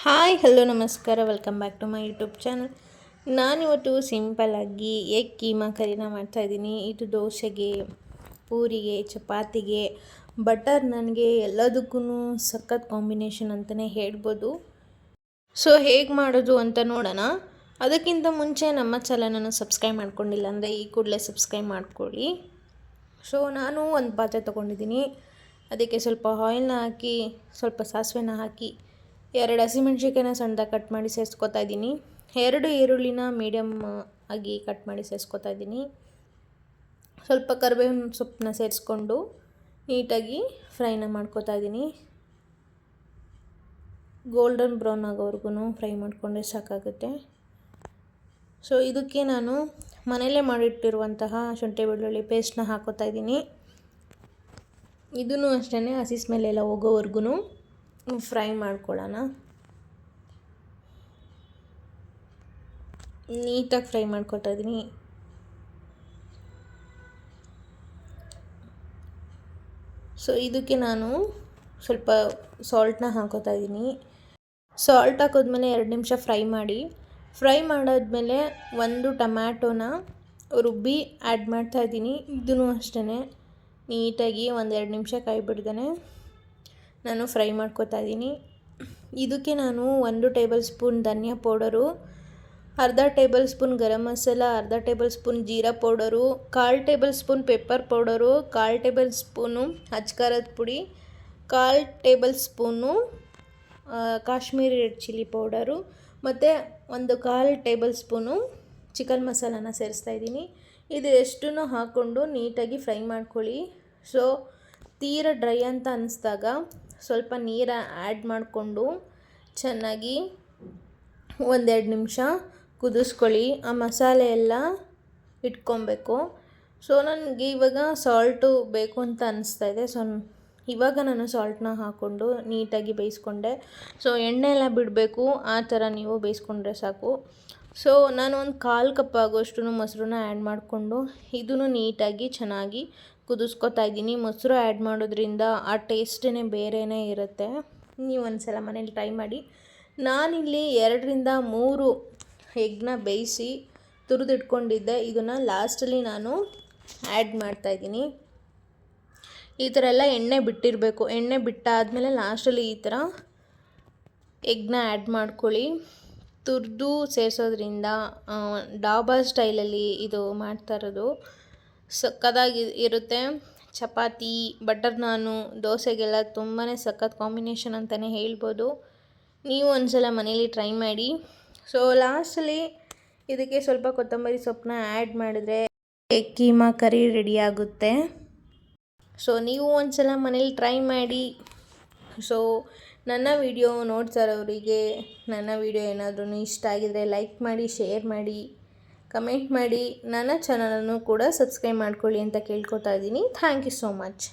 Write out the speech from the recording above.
Hi hello ನಮಸ್ಕಾರ, welcome back to my YouTube channel. ನಾನಿವತ್ತು ಸಿಂಪಲ್ಲಾಗಿ ಎಗ್ ಕೀಮಾ ಕರಿನ ಮಾಡ್ತಾಯಿದ್ದೀನಿ. ಇದು ದೋಸೆಗೆ, ಪೂರಿಗೆ, ಚಪಾತಿಗೆ, ಬಟರ್ ನನಗೆ ಎಲ್ಲದಕ್ಕೂ ಸಖತ್ ಕಾಂಬಿನೇಷನ್ ಅಂತಲೇ ಹೇಳ್ಬೋದು. ಸೊ ಹೇಗೆ ಮಾಡೋದು ಅಂತ ನೋಡೋಣ. ಅದಕ್ಕಿಂತ ಮುಂಚೆ ನಮ್ಮ ಚಾನಲನ್ನು ಸಬ್ಸ್ಕ್ರೈಬ್ ಮಾಡ್ಕೊಂಡಿಲ್ಲ ಅಂದರೆ ಈ ಕೂಡಲೇ ಸಬ್ಸ್ಕ್ರೈಬ್ ಮಾಡ್ಕೊಳ್ಳಿ. ಸೊ ನಾನು ಒಂದು ಪಾತ್ರೆ ತೊಗೊಂಡಿದ್ದೀನಿ. ಅದಕ್ಕೆ ಸ್ವಲ್ಪ ಆಯಿಲ್ನ ಹಾಕಿ, ಸ್ವಲ್ಪ ಸಾಸಿವೆನ ಹಾಕಿ, 2 ಹಸಿಮೆಣ್ಸಿಕಾಯಿನ ಸಣ್ಣದಾಗಿ ಕಟ್ ಮಾಡಿ ಸೇರಿಸ್ಕೊತಾ ಇದ್ದೀನಿ. 2 ಈರುಳ್ಳಿನ ಮೀಡಿಯಮ್ ಆಗಿ ಕಟ್ ಮಾಡಿ ಸೇರಿಸ್ಕೊತಾ ಇದ್ದೀನಿ. ಸ್ವಲ್ಪ ಕರಿಬೇವಿನ ಸೊಪ್ಪನ್ನ ಸೇರಿಸ್ಕೊಂಡು ನೀಟಾಗಿ ಫ್ರೈನ ಮಾಡ್ಕೊತಾ ಇದ್ದೀನಿ. ಗೋಲ್ಡನ್ ಬ್ರೌನ್ ಆಗೋವರೆಗೂ ಫ್ರೈ ಮಾಡಿಕೊಂಡ್ರೆ ಸಾಕಾಗುತ್ತೆ. ಸೊ ಇದಕ್ಕೆ ನಾನು ಮನೆಯಲ್ಲೇ ಮಾಡಿಟ್ಟಿರುವಂತಹ ಶುಂಠಿ ಬೆಳ್ಳುಳ್ಳಿ ಪೇಸ್ಟ್ನ ಹಾಕೋತಾ ಇದ್ದೀನಿ. ಇದನ್ನು ಅಷ್ಟೇ ಹಸಿ ಸ್ಮೆಲ್ಲೆಲ್ಲ ಹೋಗೋವರೆಗೂ ಫ್ರೈ ಮಾಡ್ಕೊಳ್ಳೋಣ. ನೀಟಾಗಿ ಫ್ರೈ ಮಾಡ್ಕೊತಾ ಇದ್ದೀನಿ. ಸೊ ಇದಕ್ಕೆ ನಾನು ಸ್ವಲ್ಪ ಸಾಲ್ಟ್ನ ಹಾಕೋತಾ ಇದ್ದೀನಿ. ಸಾಲ್ಟ್ ಹಾಕೋದ್ಮೇಲೆ 2 ನಿಮಿಷ ಫ್ರೈ ಮಾಡಾದ್ಮೇಲೆ 1 ಟೊಮ್ಯಾಟೋನ ರುಬ್ಬಿ ಆ್ಯಡ್ ಮಾಡ್ತಾ ಇದ್ದೀನಿ. ಇದೂ ಅಷ್ಟೇ ನೀಟಾಗಿ 1-2 ನಿಮಿಷ ಕೈ ಬಿಡ್ದೇ ನಾನು ಫ್ರೈ ಮಾಡ್ಕೊತಾ ಇದ್ದೀನಿ. ಇದಕ್ಕೆ ನಾನು 1 ಟೇಬಲ್ ಸ್ಪೂನ್ ಧನಿಯಾ ಪೌಡರು, ಅರ್ಧ ಟೇಬಲ್ ಸ್ಪೂನ್ ಗರಂ ಮಸಾಲ, ಅರ್ಧ ಟೇಬಲ್ ಸ್ಪೂನ್ ಜೀರಾ powder, 1/4 tablespoon pepper powder, 1/4 tablespoon ಅಚ್ಕಾರದ ಪುಡಿ, 1/4 tablespoon Kashmiri red chilli powder ಮತ್ತು 1/4 ಟೇಬಲ್ ಸ್ಪೂನು ಚಿಕನ್ ಮಸಾಲಾನ ಸೇರಿಸ್ತಾ ಇದ್ದೀನಿ. ಇದು ಎಷ್ಟನ್ನು ಹಾಕ್ಕೊಂಡು ನೀಟಾಗಿ ಫ್ರೈ ಮಾಡ್ಕೊಳ್ಳಿ. ಸೊ ತೀರಾ ಡ್ರೈ ಅಂತ ಅನ್ನಿಸ್ದಾಗ ಸ್ವಲ್ಪ ನೀರ ಆ್ಯಡ್ ಮಾಡಿಕೊಂಡು ಚೆನ್ನಾಗಿ 1-2 ನಿಮಿಷ ಕುದಿಸ್ಕೊಳ್ಳಿ. ಆ ಮಸಾಲೆ ಎಲ್ಲ ಇಟ್ಕೊಬೇಕು. ಸೊ ನನಗೆ ಇವಾಗ ಸಾಲ್ಟು ಬೇಕು ಅಂತ ಅನ್ನಿಸ್ತಾ ಇದೆ. ಸೊ ಇವಾಗ ನಾನು ಸಾಲ್ಟನ್ನ ಹಾಕ್ಕೊಂಡು ನೀಟಾಗಿ ಬೇಯಿಸ್ಕೊಂಡೆ. ಸೊ ಎಣ್ಣೆ ಎಲ್ಲ ಬಿಡಬೇಕು, ಆ ಥರ ನೀವು ಬೇಯಿಸ್ಕೊಂಡ್ರೆ ಸಾಕು. ಸೊ ನಾನು 1/4 ಕಪ್ ಆಗೋಷ್ಟು ಮೊಸರನ್ನ ಆ್ಯಡ್ ಮಾಡಿಕೊಂಡು ಇದನ್ನು ನೀಟಾಗಿ ಚೆನ್ನಾಗಿ ಕುದಿಸ್ಕೊತಾ ಇದ್ದೀನಿ. ಮೊಸರು ಆ್ಯಡ್ ಮಾಡೋದ್ರಿಂದ ಆ ಟೇಸ್ಟೇ ಬೇರೆಯೇ ಇರುತ್ತೆ. ನೀವು ಒಂದ್ಸಲ ಮನೇಲಿ ಟ್ರೈ ಮಾಡಿ. ನಾನಿಲ್ಲಿ 2-3 ಎಗ್ನ ಬೇಯಿಸಿ ತುರಿದಿಟ್ಕೊಂಡಿದ್ದೆ. ಇದನ್ನು ಲಾಸ್ಟಲ್ಲಿ ನಾನು ಆ್ಯಡ್ ಮಾಡ್ತಾಯಿದ್ದೀನಿ. ಈ ಥರ ಎಲ್ಲ ಎಣ್ಣೆ ಬಿಟ್ಟಿರಬೇಕು. ಎಣ್ಣೆ ಬಿಟ್ಟಾದಮೇಲೆ ಲಾಸ್ಟಲ್ಲಿ ಈ ಥರ ಎಗ್ನ ಆ್ಯಡ್ ಮಾಡ್ಕೊಳ್ಳಿ. ತುರಿದು ಸೇರಿಸೋದ್ರಿಂದ ಡಾಬಾ ಸ್ಟೈಲಲ್ಲಿ ಇದು ಮಾಡ್ತಾ ಇರೋದು ಸಕ್ಕತ್ತಾಗಿ ಇರುತ್ತೆ. ಚಪಾತಿ, ಬಟರ್ ನಾನು, ದೋಸೆಗೆಲ್ಲ ತುಂಬಾ ಸಖತ್ ಕಾಂಬಿನೇಷನ್ ಅಂತಲೇ ಹೇಳ್ಬೋದು. ನೀವು ಒಂದ್ಸಲ ಮನೇಲಿ ಟ್ರೈ ಮಾಡಿ. ಸೊ ಲಾಸ್ಟಲ್ಲಿ ಇದಕ್ಕೆ ಸ್ವಲ್ಪ ಕೊತ್ತಂಬರಿ ಸೊಪ್ಪನ್ನ ಆ್ಯಡ್ ಮಾಡಿದ್ರೆ ಎಗ್ ಕೀಮಾ ಕರಿ ರೆಡಿ ಆಗುತ್ತೆ. ಸೊ ನೀವು ಒಂದ್ಸಲ ಮನೇಲಿ ಟ್ರೈ ಮಾಡಿ. ಸೊ ನನ್ನ ವಿಡಿಯೋ ನೋಡ್ತಾ ಇರೋರಿಗೆ ನನ್ನ ವಿಡಿಯೋ ಏನಾದ್ರೂ ಇಷ್ಟ ಆಗಿದರೆ ಲೈಕ್ ಮಾಡಿ, ಶೇರ್ ಮಾಡಿ, ಕಮೆಂಟ್ ಮಾಡಿ. ನನ್ನ ಚಾನಲನ್ನು ಕೂಡ ಸಬ್ಸ್ಕ್ರೈಬ್ ಮಾಡ್ಕೊಳ್ಳಿ ಅಂತ ಕೇಳ್ಕೊತಾ ಇದ್ದೀನಿ. Thank you so much.